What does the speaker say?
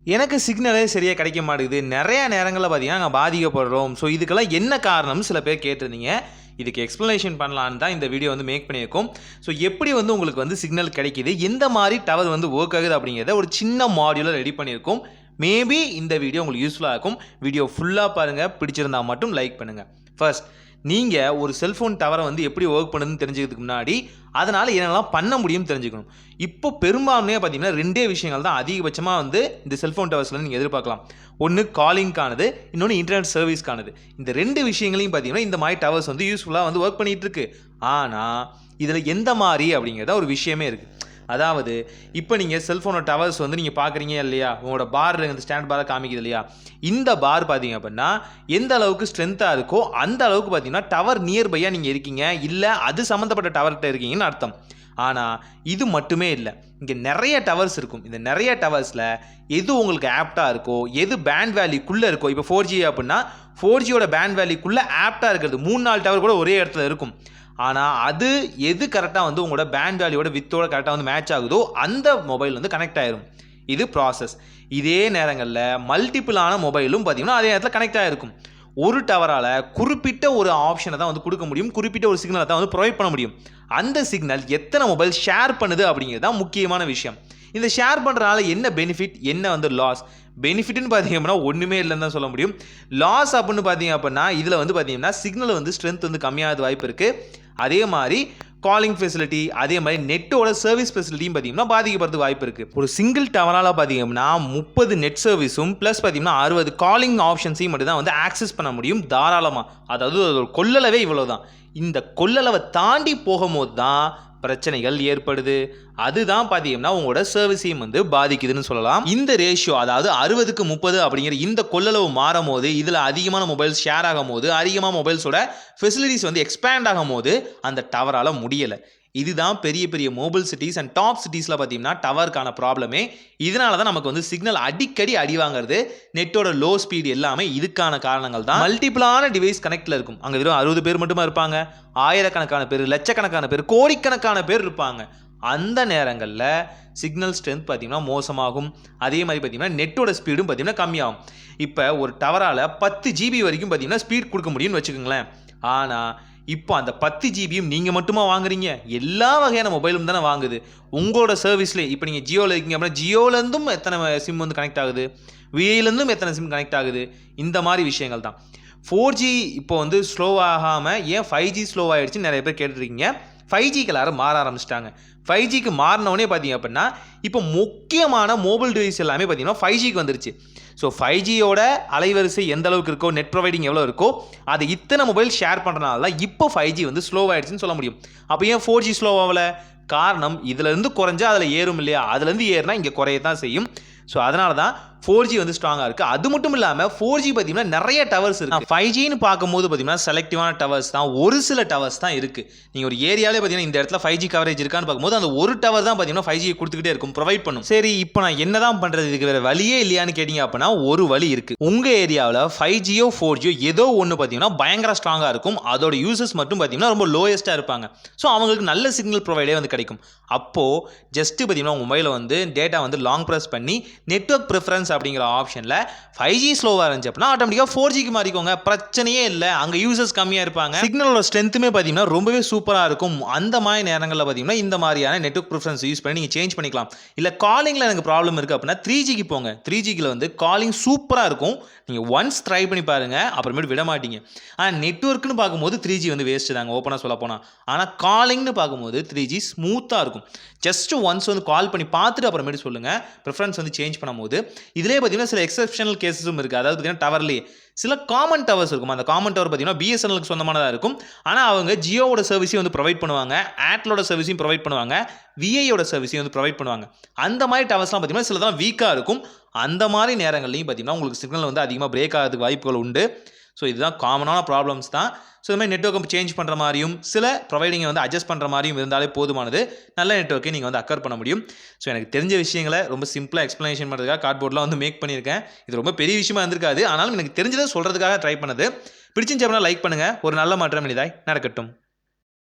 எனக்கு சிக்னலே சரியா கிடைக்க மாட்டேங்குது. நெறைய நேரங்கள்ல பார்த்தீங்கன்னா, நாங்க பாதிக்கப்படுறோம். ஸோ இதுக்கெல்லாம் என்ன காரணம்னு சில பேர் கேட்டிருந்தீங்க. இதுக்கு எக்ஸ்ப்ளனேஷன் பண்ணலான்னு தான் இந்த வீடியோ வந்து மேக் பண்ணியிருக்கோம். ஸோ எப்படி வந்து உங்களுக்கு வந்து சிக்னல் கிடைக்குது, எந்த மாரி டவர் வந்து வொர்க் ஆகுது அப்படிங்கிறத ஒரு சின்ன மாடியூல ரெடி பண்ணியிருக்கோம். மேபி இந்த வீடியோ உங்களுக்கு யூஸ்ஃபுல்லா இருக்கும். வீடியோ ஃபுல்லா பாருங்க. பிடிச்சிருந்தா மட்டும் லைக் பண்ணுங்க. ஃபர்ஸ்ட் நீங்க ஒரு செல்ஃபோன் டவரை வந்து எப்படி வொர்க் பண்ணுதுன்னு தெரிஞ்சுக்கிறதுக்கு முன்னாடி, அதனால என்னெல்லாம் பண்ண முடியும்னு தெரிஞ்சுக்கணும். இப்போ பெரும்பான்மையா பார்த்தீங்கன்னா, 2டே விஷயங்கள் தான் அதிகபட்சமா வந்து இந்த செல்ஃபோன் டவர்ஸ்ல நீங்க எதிர்பார்க்கலாம். ஒண்ணு காலிங்க்கானது, இன்னொன்னு இன்டர்நெட் சர்வீஸ்க்கானது. இந்த 2 விஷயங்களையும் பார்த்தீங்கன்னா, இந்த மாரி டவர்ஸ் வந்து யூஸ்ஃபுல்லா வந்து வொர்க் பண்ணிட்டு இருக்கு. ஆனா, இதுல எந்த மாரி அப்படிங்கிறத ஒரு விஷயமே இருக்கு. அதாவது இப்போ நீங்கள் செல்ஃபோனோட டவர்ஸ் வந்து நீங்கள் பார்க்குறீங்க இல்லையா, உங்களோட பார் இந்த ஸ்டாண்ட் பாரை காமிக்குது இல்லையா, இந்த பார் பார்த்தீங்க அப்படின்னா எந்த அளவுக்கு ஸ்ட்ரென்த்தாக இருக்கோ அந்த அளவுக்கு பார்த்தீங்கன்னா டவர் நியர்பையாக நீங்கள் இருக்கீங்க, இல்லை அது சம்மந்தப்பட்ட டவர்கிட்ட இருக்கீங்கன்னு அர்த்தம். ஆனால் இது மட்டுமே இல்லை, இங்கே நிறைய டவர்ஸ் இருக்கும். இந்த நிறைய டவர்ஸில் எது உங்களுக்கு ஆப்டாக இருக்கோ, எது பேண்ட் வேல்யூக்குள்ளே இருக்கோ, இப்போ 4G அப்படின்னா 4Gயோட பேண்ட் வேல்யூக்குள்ளே ஆப்டாக இருக்கிறது 3-4 டவர் கூட ஒரே இடத்துல இருக்கும். ஆனால் அது எது கரெக்டாக வந்து உங்களோட பேண்ட் வேல்யூவோட வித்தோட கரெக்டாக வந்து மேட்ச் ஆகுதோ அந்த மொபைல் வந்து கனெக்ட் ஆயிரும். இது ப்ராசஸ். இதே நேரங்களில் மல்டிபிளான மொபைலும் பார்த்தீங்கன்னா அதே நேரத்தில் கனெக்ட் ஆகிருக்கும். ஒரு டவரால் குறிப்பிட்ட ஒரு ஆப்ஷனை தான் வந்து கொடுக்க முடியும், குறிப்பிட்ட ஒரு சிக்னலை தான் வந்து ப்ரொவைட் பண்ண முடியும். அந்த சிக்னல் எத்தனை மொபைல் ஷேர் பண்ணுது அப்படிங்கிறது தான் முக்கியமான விஷயம். இந்த ஷேர் பண்ணுறதுனால என்ன பெனிஃபிட், என்ன வந்து லாஸ்? பெனிஃபிட்னு பார்த்தீங்க அப்படின்னா ஒன்றுமே இல்லைன்னு தான் சொல்ல முடியும். லாஸ் அப்படின்னு பார்த்தீங்க அப்படின்னா இதில் வந்து பார்த்தீங்கன்னா சிக்னல் வந்து ஸ்ட்ரென்த் வந்து கம்மியாகிறது வாய்ப்பு இருக்குது. அதே மாதிரி காலிங் ஃபெசிலிட்டி, அதே மாதிரி நெட்டோட சர்வீஸ் ஃபெசிலிட்டியும் பார்த்தீங்கன்னா பாதிக்கப்படுறதுக்கு வாய்ப்பு இருக்குது. ஒரு சிங்கிள் டவரால் பார்த்தீங்கன்னா 30 நெட் சர்வீஸும் ப்ளஸ் பார்த்தீங்கன்னா 60 காலிங் ஆப்ஷன்ஸையும் மட்டும் தான் வந்து ஆக்சஸ் பண்ண முடியும் தாராளமாக. அதாவது ஒரு கொள்ளளவே இவ்வளோ தான். இந்த கொள்ளளவை தாண்டி போகும்போது தான் பிரச்சனைகள் ஏற்படுது. அதுதான் பார்த்தீங்கன்னா உங்களோட சர்வீஸையும் வந்து பாதிக்குதுன்னு சொல்லலாம். இந்த ரேஷியோ, அதாவது 60க்கு 30 அப்படிங்கிற இந்த கொள்ளளவு மாறும் போது, இதில் அதிகமான மொபைல்ஸ் ஷேர் ஆகும் போது, அதிகமாக மொபைல்ஸோட ஃபெசிலிட்டிஸ் வந்து எக்ஸ்பேண்ட் ஆகும் போது அந்த டவரால் முடியலை. இதுதான் பெரிய பெரிய மொபைல் சிட்டிஸ் அண்ட் டாப் சிட்டிஸில் பார்த்தீங்கன்னா டவருக்கான ப்ராப்ளமே. இதனால தான் நமக்கு வந்து சிக்னல் அடிக்கடி அடி வாங்குறது, நெட்டோட லோ ஸ்பீடு எல்லாமே இதுக்கான காரணங்கள் தான். மல்டிபிளான டிவைஸ் கனெக்டில் இருக்கும். அங்கே வெறும் 60 பேர் மட்டுமா இருப்பாங்க, ஆயிரக்கணக்கான பேர், லட்சக்கணக்கான பேர், கோடிக்கணக்கான பேர் இருப்பாங்க. அந்த நேரங்களில் சிக்னல் ஸ்ட்ரென்த் பார்த்தீங்கன்னா மோசமாகும். அதே மாதிரி பார்த்தீங்கன்னா நெட்டோட ஸ்பீடும் பார்த்தீங்கன்னா கம்மியாகும். இப்போ ஒரு டவரால் 10 GB வரைக்கும் பார்த்தீங்கன்னா ஸ்பீட் கொடுக்க முடியும்னு வச்சுக்கோங்களேன். ஆனால் இப்போ அந்த 10 ஜிபியும் நீங்கள் மட்டுமா வாங்குறீங்க? எல்லா வகையான மொபைலும் தானே வாங்குது. உங்களோட சர்வீஸ்லேயே இப்போ நீங்கள் ஜியோவில் இருக்கீங்க அப்படின்னா ஜியோலேருந்தும் எத்தனை சிம் வந்து கனெக்ட் ஆகுது, விஐலேருந்தும் எத்தனை சிம் கனெக்ட் ஆகுது. இந்த மாதிரி விஷயங்கள் தான். 4G இப்போ வந்து ஸ்லோவாகாமல் ஏன் 5G ஸ்லோவாகிடுச்சுன்னு நிறைய பேர் கேட்டுருக்கீங்க. 5Gக்கு எல்லாரும் மாற ஆரம்பிச்சிட்டாங்க. 5Gக்கு மாறினவனே பார்த்தீங்க அப்படின்னா இப்போ முக்கியமான மொபைல் டிவைஸ் எல்லாமே பார்த்தீங்கன்னா 5Gக்கு வந்துருச்சு. ஸோ 5Gயோட அலைவரிசை எந்த அளவுக்கு இருக்கோ, நெட் ப்ரொவைடிங் எவ்வளோ இருக்கோ, அது இத்தனை மொபைல் ஷேர் பண்ணுறதுனால தான் இப்போ 5G வந்து ஸ்லோவாகிடுச்சுன்னு சொல்ல முடியும். அப்போ ஏன் 4G ஸ்லோவாகல? காரணம் இதுலேருந்து குறைஞ்சா அதில் ஏறும் இல்லையா, அதுலேருந்து ஏறினா இங்கே குறைய தான் செய்யும். ஸோ அதனால தான் 4G வந்து ஸ்ட்ராங்காக இருக்குது. அது மட்டும் இல்லாமல் 4G பார்த்தீங்கன்னா நிறைய டவர்ஸ் இருக்குது. 5Gன்னு பார்க்கும்போது பார்த்தீங்கன்னா செலக்டிவான டவர்ஸ் தான், ஒரு சில டவர்ஸ் தான் இருக்குது. நீங்கள் ஒரு ஏரியாவிலே பார்த்தீங்கன்னா இந்த இடத்துல 5G கவரேஜ் இருக்கான்னு பார்க்கும்போது அந்த ஒரு டவர் தான் பார்த்தீங்கன்னா 5G கொடுத்துக்கிட்டே இருக்கும், ப்ரொவைட் பண்ணும். சரி, இப்போ நான் என்ன தான் பண்ணுறது, இதுக்கு வேறு வழியே இல்லையான்னு கேட்டிங்க அப்படின்னா ஒரு வழி இருக்குது. உங்கள் ஏரியாவில் 5Gயோ 4Gயோ ஏதோ ஒன்று பார்த்தீங்கன்னா பயங்கர ஸ்ட்ராங்காக இருக்கும். அதோட யூசர்ஸ் மட்டும் பார்த்தீங்கன்னா ரொம்ப லோயஸ்ட்டாக இருப்பாங்க. ஸோ அவங்களுக்கு நல்ல சிக்னல் ப்ரொவைடே வந்து கிடைக்கும். அப்போது ஜஸ்ட்டு பார்த்தீங்கன்னா உங்கள் மொபைலில் வந்து டேட்டா வந்து லாங் ப்ரெஸ் பண்ணி நெட்வொர்க் ப்ரிஃபரன்ஸ் அப்படிங்கிற ஆப்ஷனில் 5G ஸ்லோவாக இருந்துச்சு அப்படின்னா ஆட்டோமேட்டிக்காக 4Gக்கு மாறிக்கோங்க. பிரச்சனையே இல்லை. அங்கே யூசர்ஸ் கம்மியாக இருப்பாங்க. சிக்னலோட ஸ்ட்ரென்த்துமே பார்த்தீங்கன்னா ரொம்பவே சூப்பராக இருக்கும். அந்த மாதிரி நேரங்களில் பார்த்தீங்கன்னா இந்த மாதிரியான நெட்வொர்க் ப்ரிஃபரன்ஸ் யூஸ் பண்ணி நீங்கள் சேஞ்ச் பண்ணிக்கலாம். இல்லை காலிங்கில் எனக்கு ப்ராப்ளம் இருக்குது அப்படின்னா 3Gக்கு போங்க. 3Gக்கு வந்து காலிங் சூப்பராக இருக்கும். நீங்கள் ஒன்ஸ் ட்ரை பண்ணி பாருங்கள், அப்புறமேட்டு விட மாட்டீங்க. ஆனால் நெட்வொர்க்னு பார்க்கும்போது 3G வந்து வேஸ்ட்டு தாங்க, ஓப்பனாக சொல்ல போனால். ஆனால் காலிங்னு பார்க்கும்போது 3G ஸ்மூத்தாக இருக்கும். ஜஸ்ட் ஒன்ஸ் வந்து கால் பண்ணி பார்த்துட்டு அப்புறமேட்டு சொல்லுங்கள். ப்ரிஃபரன்ஸ் வந்து சேஞ்ச் பண்ணும்போது இதிலே பார்த்தீங்கன்னா சில எக்ஸப்ஷனல் கேஸஸும் இருக்குது. அதாவது பார்த்தீங்கன்னா டவர்லேயே சில காமன் டவர்ஸ் இருக்கும். அந்த காமன் டவர் பார்த்தீங்கன்னா பிஎஸ்என்எலுக்கு சொந்தமானதாக இருக்கும். ஆனால் அவங்க ஜியோவோட சர்வீஸையும் வந்து ப்ரொவைட் பண்ணுவாங்க, ஏர்டெலோட சர்வீஸையும் ப்ரொவைட் பண்ணுவாங்க, விஐயோட சர்வீஸையும் வந்து ப்ரொவைட் பண்ணுவாங்க. அந்த மாதிரி டவர்ஸ்லாம் பார்த்தீங்கன்னா சில தான் வீக்காக இருக்கும். அந்த மாதிரி நேரங்கள்லையும் பார்த்தீங்கன்னா உங்களுக்கு சிக்னல் வந்து அதிகமாக பிரேக் ஆகிறதுக்கு வாய்ப்புகள் உண்டு. ஸோ இதுதான் காமனான ப்ராப்ளம்ஸ் தான். ஸோ இது மாதிரி நெட்வொர்க்கை சேஞ்ச் பண்ணுற மாதிரியும் சில ப்ரொவைடிங்கை வந்து அட்ஜஸ்ட் பண்ணுற மாதிரியும் இருந்தாலே போதுமானது. நல்ல நெட்வொர்க்கை நீங்கள் வந்து அக்கர் பண்ண முடியும். ஸோ எனக்கு தெரிஞ்ச விஷயங்களை ரொம்ப சிம்பிளாக எக்ஸ்ப்ளனேஷன் பண்ணுறதுக்காக கார்ட்போர்ட்லாம் வந்து மேக் பண்ணியிருக்கேன். இது ரொம்ப பெரிய விஷயமா இருந்திருக்காது, ஆனாலும் எனக்கு தெரிஞ்சதை சொல்கிறதுக்காக ட்ரை பண்ணது. பிடிச்சிருந்துச்சு அப்படின்னா லைக் பண்ணுங்கள். ஒரு நல்ல மாற்றம் இனிதாய் நடக்கட்டும்.